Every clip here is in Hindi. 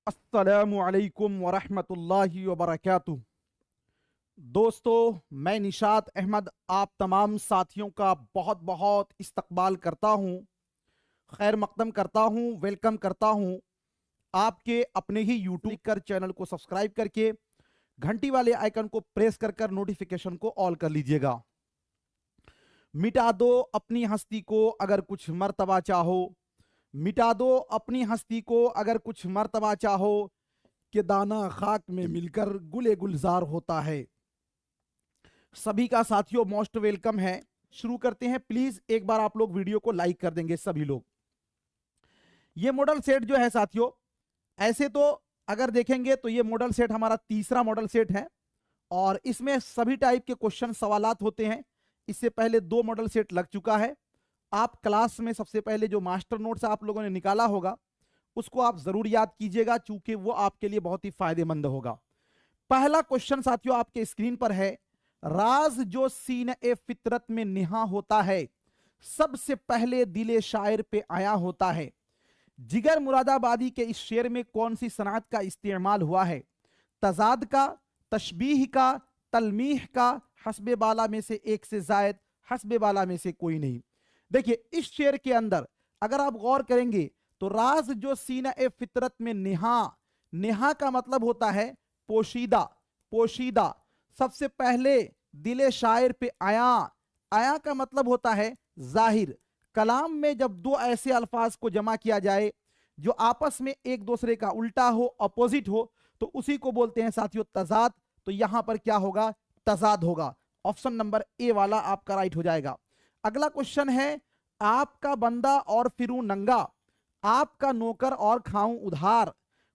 अस्सलामुअलैकुम वरहमतुल्लाहि वबरकातुह। दोस्तों, मैं निशात अहमद आप तमाम साथियों का बहुत बहुत इस्तकबाल करता हूं, खैर मकदम करता हूं, वेलकम करता हूं आपके अपने ही यूट्यूब कर चैनल को सब्सक्राइब करके घंटी वाले आइकन को प्रेस कर कर नोटिफिकेशन को ऑल कर लीजिएगा। मिटा दो अपनी हस्ती को अगर कुछ मर्तबा चाहो, मिटा दो अपनी हस्ती को अगर कुछ मर्तबा चाहो, कि दाना खाक में मिलकर गुले गुलजार होता है। सभी का साथियों मोस्ट वेलकम है। शुरू करते हैं। प्लीज एक बार आप लोग वीडियो को लाइक कर देंगे सभी लोग। ये मॉडल सेट जो है साथियों, ऐसे तो अगर देखेंगे तो ये मॉडल सेट हमारा तीसरा मॉडल सेट है और इसमें सभी टाइप के क्वेश्चन सवालात होते हैं। इससे पहले दो मॉडल सेट लग चुका है। आप क्लास में सबसे पहले जो मास्टर नोट्स आप लोगों ने निकाला होगा उसको आप जरूर याद कीजिएगा, चूंकि वो आपके लिए बहुत ही फायदेमंद होगा। पहला क्वेश्चन साथियों आपके स्क्रीन पर है। राज जो सीने ए फितरत में निहा होता है, सबसे पहले दिले शायर पे आया होता है। जिगर मुरादाबादी के इस शेर में कौन सी सनात का इस्तेमाल हुआ है? तजाद का, तशबीह का, तलमीह का, हस्बे बाला में से एक से जायद, हस्बे बाला में से कोई नहीं। देखिए इस शेर के अंदर अगर आप गौर करेंगे तो राज जो सीना ए फितरत में निहा, निहा का मतलब होता है पोशीदा, पोशीदा। सबसे पहले दिले शायर पे आया, आया का मतलब होता है जाहिर। कलाम में जब दो ऐसे अल्फाज को जमा किया जाए जो आपस में एक दूसरे का उल्टा हो, अपोजिट हो, तो उसी को बोलते हैं साथियों तजाद। तो यहां पर क्या होगा? तजाद होगा। ऑप्शन नंबर ए वाला आपका राइट हो जाएगा। अगला क्वेश्चन है। आपका बंदा और फिरूं नंगा, आपका नौकर और खाऊं उधार।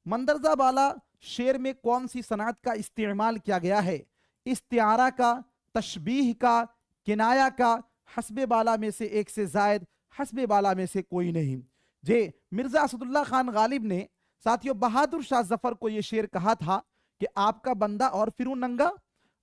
मंदरजा वाला शेर में कौन सी सनात का इस्तेमाल किया गया है? इस्तिआरा का, तशबीह का, किनाया का, हस्बे बाला में से एक से जायद, हस्बे बाला में से कोई नहीं। जे मिर्जा असदुल्ला खान गालिब ने साथियों बहादुर शाह जफर को यह शेर कहा था कि आपका बंदा और फिरूं नंगा,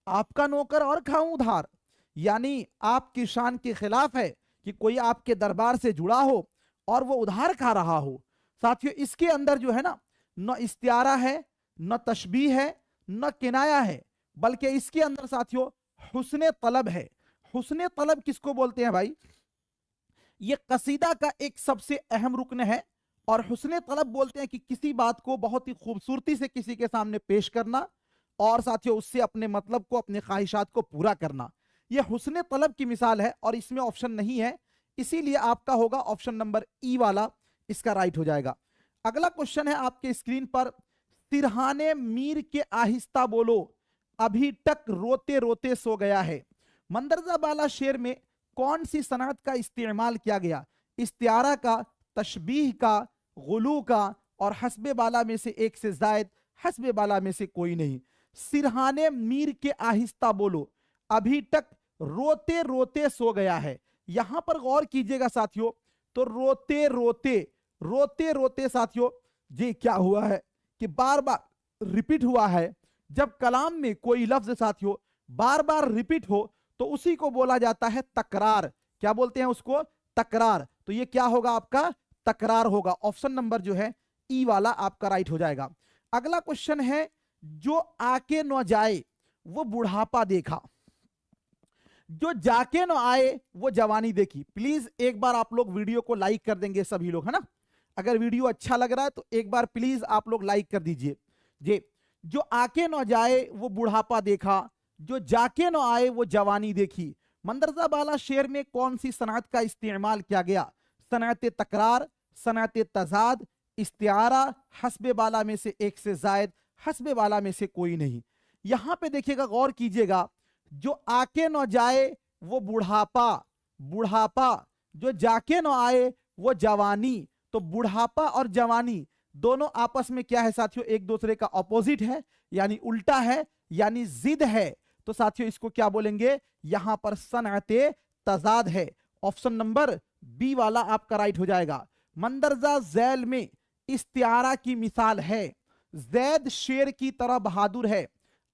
आपका नौकर और खाऊं उधार। यानी आपकी शान के खिलाफ है कि कोई आपके दरबार से जुड़ा हो और वो उधार खा रहा हो। साथियों इसके अंदर जो है ना, न इस्तिआरा है, न तशबीह है, न किनाया है, बल्कि इसके अंदर साथियों हुस्ने तलब है। हुस्ने तलब किसको बोलते हैं भाई? ये कसीदा का एक सबसे अहम रुकन है। और हुस्ने तलब बोलते हैं कि किसी बात को बहुत ही खूबसूरती से किसी के सामने पेश करना और साथियों उससे अपने मतलब को, अपने ख्वाहिशात को पूरा करना। यह हुस्ने तलब की मिसाल है और इसमें ऑप्शन नहीं है, इसीलिए आपका होगा ऑप्शन नंबर ई वाला, इसका राइट हो जाएगा। अगला क्वेश्चन है आपके स्क्रीन पर। सिरहाने मीर के आहिस्ता बोलो, अभी तक रोते रोते सो गया है। मंदरजा बाला शेर में कौन सी सनात का इस्तेमाल किया गया? इस्तिआरा का, तशबीह का, गुलू का और हस्बे बाला में से एक से जायद, हस्बे बाला में से कोई नहीं। सिरहाने मीर के आहिस्ता बोलो, अभी तक रोते रोते सो गया है। यहां पर गौर कीजिएगा साथियों, तो रोते रोते, रोते रोते साथियों ये क्या हुआ है कि बार बार रिपीट हुआ है। जब कलाम में कोई लफ्ज साथियों बार बार रिपीट हो तो उसी को बोला जाता है तकरार। क्या बोलते हैं उसको? तकरार। तो ये क्या होगा? आपका तकरार होगा। ऑप्शन नंबर जो है ई वाला आपका राइट हो जाएगा। अगला क्वेश्चन है। जो आके न जाए वो बुढ़ापा देखा, जो जाके न आए वो जवानी देखी। प्लीज एक बार आप लोग वीडियो को लाइक कर देंगे सभी लोग, है ना? अगर वीडियो अच्छा लग रहा है तो एक बार प्लीज आप लोग लाइक कर दीजिए। जे जो आके न जाए वो बुढ़ापा देखा, जो जाके न आए वो जवानी देखी। मंदरजा बाला शेर में कौन सी सनात का इस्तेमाल किया गया? सनात तकरार, सनात तजाद, इस्तिआरा, हस्बे बाला में से एक से जायद, हस्बे बाला में से कोई नहीं। यहां पे देखिएगा, गौर कीजिएगा। जो आके न जाए वो बुढ़ापा, बुढ़ापा, जो जाके न आए वो जवानी। तो बुढ़ापा और जवानी दोनों आपस में क्या है साथियों? एक दूसरे का ऑपोजिट है, यानी उल्टा है, यानी जिद है। तो साथियों इसको क्या बोलेंगे? यहां पर सनअते तजाद है। ऑप्शन नंबर बी वाला आपका राइट हो जाएगा। मंदरजा जैल में इस्तिआरा की मिसाल है। जैद शेर की तरह बहादुर है,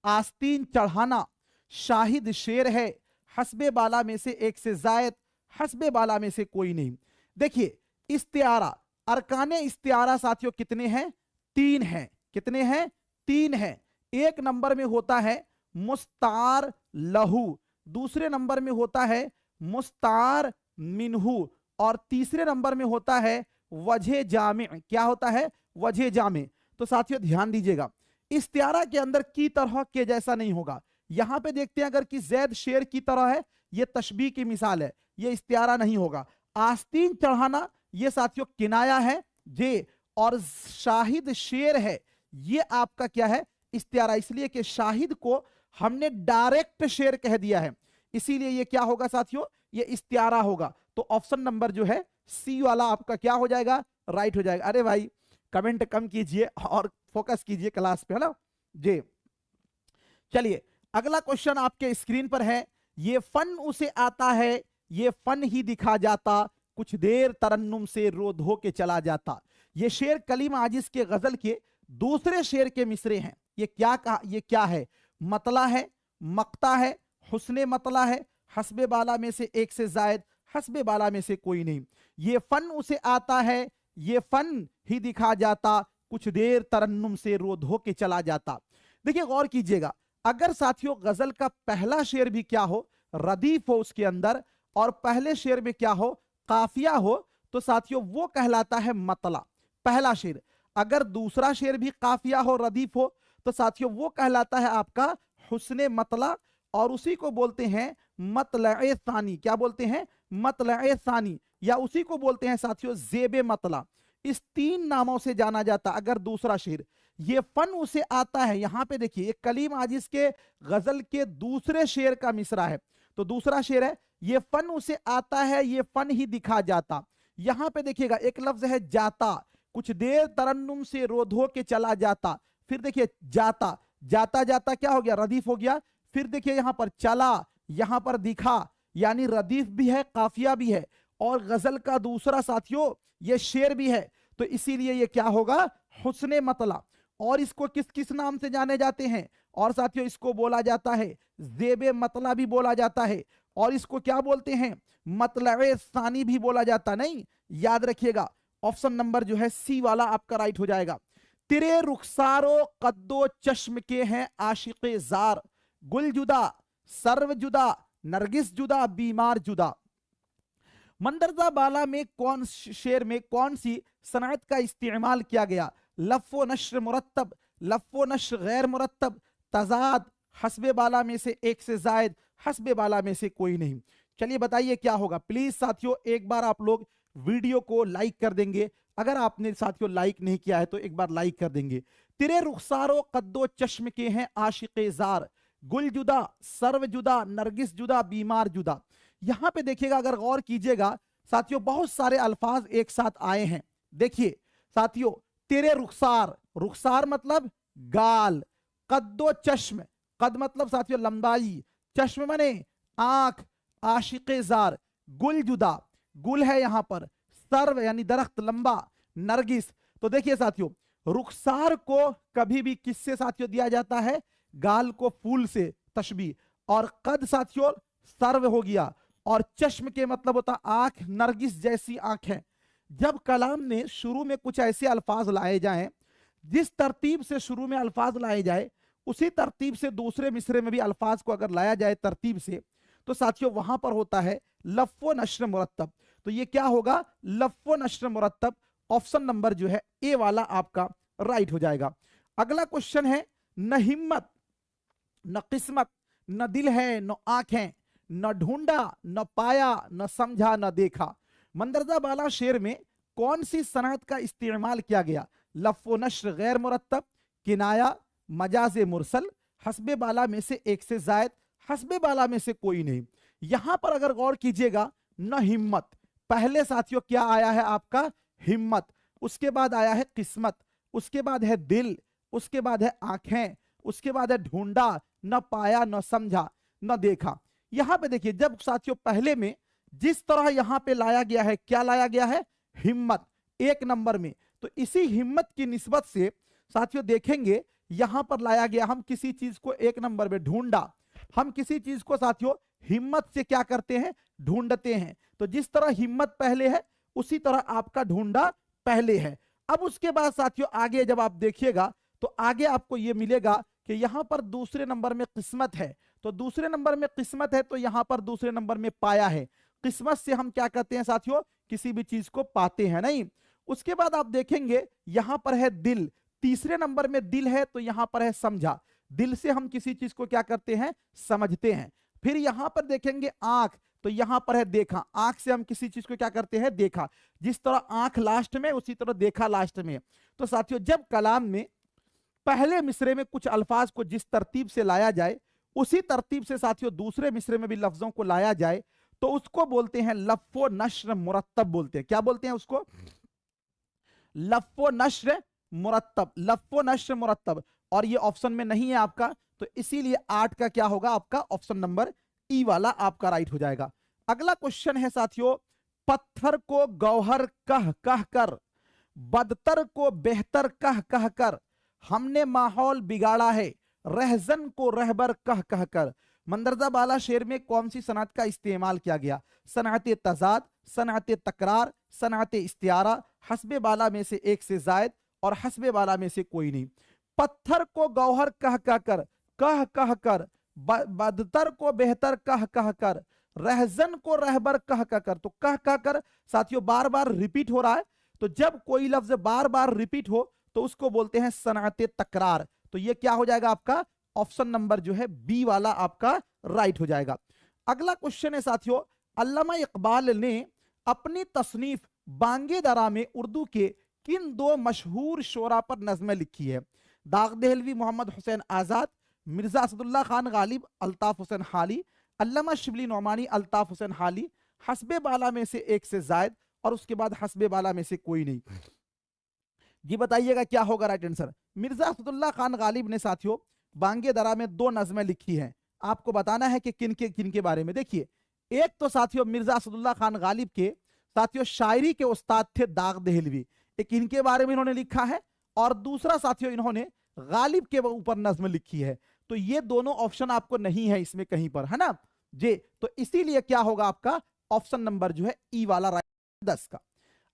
आस्तीन चढ़ाना शाहिद शेर है, हस्बे बाला में से एक से जायद, हस्बे बाला में से कोई नहीं। देखिए इस्तिआरा, अरकाने इस्तिआरा साथियों कितने हैं? 3 हैं। कितने हैं? 3 हैं। एक नंबर में होता है मुस्तार लहू, दूसरे नंबर में होता है मुस्तार मिनहू, और तीसरे नंबर में होता है वजह जामे। क्या होता है? वजह जामे। तो साथियों ध्यान दीजिएगा, इस्तिआरा के अंदर की तरह के जैसा नहीं होगा। यहां पे देखते हैं अगर कि जैद शेर की तरह है, ये तशबीह की मिसाल है, ये इस्तिआरा नहीं होगा। आस्तीन चढ़ाना ये साथियों किनाया है जे, और शाहिद शेर है ये आपका क्या है? इस्तिआरा। इसलिए कि शाहिद को हमने डायरेक्ट शेर कह दिया है, इसीलिए ये क्या होगा साथियों? ये इस्तिआरा होगा। तो ऑप्शन नंबर जो है सी वाला आपका क्या हो जाएगा? राइट हो जाएगा। अरे भाई कमेंट कम कीजिए और फोकस कीजिए क्लास पे, है ना जी। चलिए अगला क्वेश्चन आपके स्क्रीन पर है। ये फन उसे आता है, ये फन ही दिखा जाता, कुछ देर तरन्नुम से रो धो के चला जाता। ये शेर कलीम आजिज के गजल के दूसरे शेर के मिसरे हैं। ये क्या कहा? ये क्या है? मतला है, मक्ता है, हुस्ने मतला है, हस्बे बाला में से एक से जायद, हस्बे बाला में से कोई नहीं। ये फन उसे आता है, ये फन ही दिखा जाता, कुछ देर तरन्नुम से रो धो के चला जाता। देखिए गौर कीजिएगा, अगर साथियों गजल का पहला शेर भी क्या हो? रदीफ हो उसके अंदर, और पहले शेर में क्या हो? काफिया हो, तो साथियों वो कहलाता है मतला, पहला शेर। अगर दूसरा शेर भी काफिया हो, रदीफ हो, तो साथियों वो कहलाता है आपका हुस्ने मतला, और उसी को बोलते हैं मतलए सानी। क्या बोलते हैं? मतलए सानी, या उसी को बोलते हैं साथियों जेबे मतला। इस 3 नामों से जाना जाता अगर दूसरा शेर। ये फन उसे आता है, यहां पे देखिए ये कलीम आजिज के गजल के दूसरे शेर का मिसरा है। तो दूसरा शेर है, ये फन उसे आता है, ये फन ही दिखा जाता। यहां पे देखिएगा एक लफ्ज है जाता, कुछ देर तरन्नुम से रो धो के चला जाता। फिर देखिए जाता, जाता जाता क्या हो गया? रदीफ हो गया। फिर देखिए यहां पर चला, यहां पर दिखा, यानी रदीफ भी है, काफिया भी है, और गजल का दूसरा साथियों ये शेर भी है। तो इसीलिए ये क्या होगा? हुस्ने मतला। और इसको किस किस नाम से जाने जाते हैं? और साथियों इसको बोला जाता है जेबे मतला भी बोला जाता है, और इसको क्या बोलते हैं? मतलए सानी भी बोला जाता। नहीं, याद रखिएगा ऑप्शन नंबर जो है सी वाला आपका राइट हो जाएगा। तेरे रुखसारो कद्दो चश्म के हैं आशिक़े जार, गुल जुदा, सर्व जुदा, नरगिस जुदा, बीमार जुदा। मंदरजा बाला में कौन शेर में कौन सी सनअत का इस्तेमाल किया गया? लफ़्फ़ो नश्र मुरत्तब, लफ़्फ़ो नश्र गैर मुरत्तब, तजाद, हस्बे बाला में से एक से जायद, हस्बे बाला में से कोई नहीं। चलिए बताइए क्या होगा? प्लीज साथियों एक बार आप लोग वीडियो को लाइक कर देंगे, अगर आपने साथियों लाइक नहीं किया है तो एक बार लाइक कर देंगे। तेरे रुखसारो कद्दो चश्म के हैं आशिक़े जार, गुल जुदा, सर्व जुदा, नरगिस जुदा, बीमार जुदा। यहां पे देखिएगा, अगर गौर कीजिएगा साथियों, बहुत सारे अल्फाज एक साथ आए हैं। देखिए साथियों, तेरे रुखसार, रुखसार मतलब गाल, कद्दो चश्म, कद मतलब साथियों लंबाई, चश्म माने आंख, आशिक़े जार, गुल जुदा, गुल है यहां पर, सर्व यानी दरख्त लंबा, नरगिस। तो देखिए साथियों, रुखसार को कभी भी किससे साथियों दिया जाता है? गाल को फूल से तशबीह, और कद साथियों सर्व हो गया, और चश्म के मतलब होता आंख, नरगिस जैसी आंख है। जब कलाम में शुरू में कुछ ऐसे अल्फाज लाए जाएं, जिस तरतीब से शुरू में अल्फाज लाए जाए उसी तरतीब से दूसरे मिसरे में भी अल्फाज को अगर लाया जाए तरतीब से, तो साथियों वहां पर होता है लफ़्फ़ो नश्र मुरत्तब। तो ये क्या होगा? लफ़्फ़ो नश्र मुरत्तब। ऑप्शन नंबर जो है ए वाला आपका राइट हो जाएगा। अगला क्वेश्चन है, न हिम्मत, न किस्मत, न दिल है, न आंखें, न ढूंढा, न पाया, न समझा, न देखा। मंदरजा बाला शेर में कौन सी सनअत का इस्तेमाल किया गया? लफ़्फ़ो नश्र गैर मुरत्तब, किनाया, मजाजे मुरसल, हस्बे बाला में से एक से जायद, हस्बे बाला में से कोई नहीं। यहां पर अगर गौर कीजिएगा, न हिम्मत, पहले साथियों क्या आया है आपका? हिम्मत, उसके बाद आया है किस्मत, उसके बाद है दिल, उसके बाद है आंखें, उसके बाद है ढूंढा, न पाया, न समझा, न देखा। यहां पे देखिए, जब साथियों पहले में जिस तरह यहां पे लाया गया है, क्या लाया गया है? हिम्मत एक नंबर में। तो इसी हिम्मत की निस्बत से साथियों देखेंगे यहां पर लाया गया, हम किसी चीज को एक नंबर में ढूंढा, हम किसी चीज को साथियों हिम्मत से क्या करते हैं? ढूंढते हैं। तो जिस तरह हिम्मत पहले है उसी तरह आपका ढूंढा पहले है। अब उसके बाद साथियों आगे जब आप देखिएगा तो आगे आपको ये मिलेगा कि यहां पर दूसरे नंबर में किस्मत है, तो दूसरे नंबर में किस्मत है तो यहां पर दूसरे नंबर में पाया है। किस्मत से हम क्या करते हैं साथियों, किसी भी चीज को पाते हैं नहीं। उसके बाद आप देखेंगे यहां पर है दिल, तीसरे नंबर में दिल है तो यहां पर है समझा। दिल से हम किसी चीज को क्या करते हैं, समझते हैं। फिर यहां पर देखेंगे आंख, तो यहां पर है देखा, आंख से हम किसी चीज को क्या करते हैं, देखा। जिस तरह आंख लास्ट में उसी तरह देखा लास्ट में। तो साथियों जब कलाम में पहले मिसरे में कुछ अल्फाज को जिस तरतीब से लाया जाए उसी तरतीब से साथियों दूसरे मिसरे में भी लफ्जों को लाया जाए तो उसको बोलते हैं लफ्फो नश्र मुरत्तब बोलते हैं। क्या बोलते हैं उसको, लफ्फो नश्र मुरत्तब, लफ्फो नश्र मुरत्तब। और ये ऑप्शन में नहीं है आपका, तो इसीलिए 8 का क्या होगा आपका, ऑप्शन नंबर ई वाला आपका राइट हो जाएगा। अगला क्वेश्चन है साथियों, पत्थर को गौहर कह कह कर, बदतर को बेहतर कह कह कर, हमने माहौल बिगाड़ा है, रहजन को रहबर कह कह कर। मंदरजा बाला शेर में कौन सी सनअत का इस्तेमाल किया गया, सनअत तजाद, सनअत तकरार, सनअत इस्तियारा, हस्बे बाला में से एक से जायद और हस्बे बाला में से कोई नहीं। पत्थर को गौहर कह कह कर, कह कह कर, बदतर को बेहतर कह कह कर, रहजन को रहबर कह कह कर। तो कह कह कर साथियों बार बार रिपीट हो रहा है, तो जब कोई लफ्ज बार बार रिपीट हो तो उसको बोलते हैं सनअत तकरार। तो ये क्या हो जाएगा आपका, ऑप्शन नंबर जो है बी वाला आपका राइट हो जाएगा। अगला क्वेश्चन है साथियों, अल्लामा इकबाल ने अपनी तसनीफ बांगे दरा में उर्दू के किन दो मशहूर शोरा पर नज़में लिखी है। दाग दहलवी मोहम्मद हुसैन आजाद, मिर्जा असदुल्ला खान गालिब अल्ताफ हुसैन हाली, अल्लामा शिबली नौमानी अल्ताफ हुसैन हाली, हस्बे बाला में से एक से जायद और उसके बाद हस्बे बाला में से कोई नहीं। जी बताइएगा क्या होगा राइट आंसर। मिर्जा असदुल्ला खान गालिब ने साथियों बांगे दरा में दो नज़में लिखी हैं, आपको बताना है कि किन के बारे में। देखिए एक तो साथियों मिर्जा असदुल्ला खान गालिब के साथियों शायरी के उस्ताद थे दाग दहलवी, एक इनके बारे में इन्होंने लिखा है, और दूसरा साथियों इन्होंने गालिब के ऊपर नज्म लिखी है। तो ये दोनों ऑप्शन आपको नहीं है इसमें कहीं पर, है ना जी। तो इसीलिए क्या होगा आपका ऑप्शन नंबर जो है ई वाला राइट 10 का।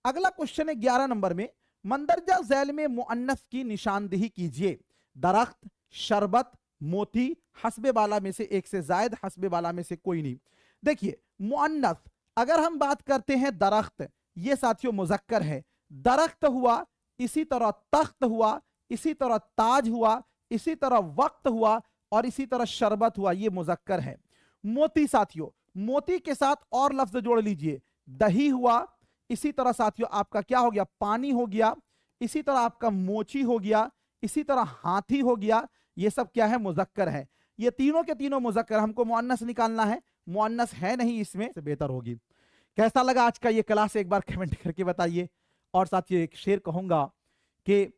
अगला क्वेश्चन है 11 नंबर में, मंदरजा झैल में मुअन्नस की निशानदेही कीजिए। दरख्त, शरबत, मोती, हस्बे बाला में से एक से जायद, हस्बे बाला में से कोई नहीं। देखिए मुअन्नस अगर हम बात करते हैं दरख्त, ये साथियों मुजक्कर है, दरख्त हुआ, इसी तरह तख्त हुआ, इसी तरह ताज हुआ, इसी तरह वक्त हुआ और इसी तरह शरबत हुआ, ये मुजक्कर है। मोती साथियों, मोती के साथ और लफ्ज जोड़ लीजिए, दही हुआ, इसी तरह साथियों आपका क्या हो गया, पानी हो गया, इसी तरह आपका मोची हो गया, इसी तरह हाथी हो गया, ये सब क्या है, मुजक्कर है। ये तीनों के तीनों मुजक्कर, हमको मुअन्नस निकालना है, मुअन्नस है नहीं इसमें, से बेहतर होगी। कैसा लगा आज का ये क्लास, एक बार कमेंट करके बताइए। और साथियों एक शेर कहूंगा कि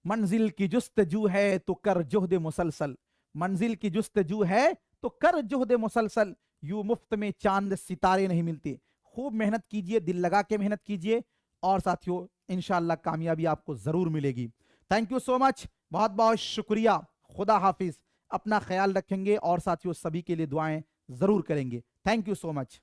मंजिल की जुस्तजू है तो कर जुहद मुसलसल, मंजिल की जुस्तजू है तो कर जुहद मुसलसल, यूं मुफ्त में चांद सितारे नहीं मिलते। खूब मेहनत कीजिए, दिल लगा के मेहनत कीजिए और साथियों इंशाअल्लाह कामयाबी आपको जरूर मिलेगी। थैंक यू सो मच, बहुत बहुत शुक्रिया, खुदा हाफिज, अपना ख्याल रखेंगे और साथियों सभी के लिए दुआएं जरूर करेंगे। Thank you so much.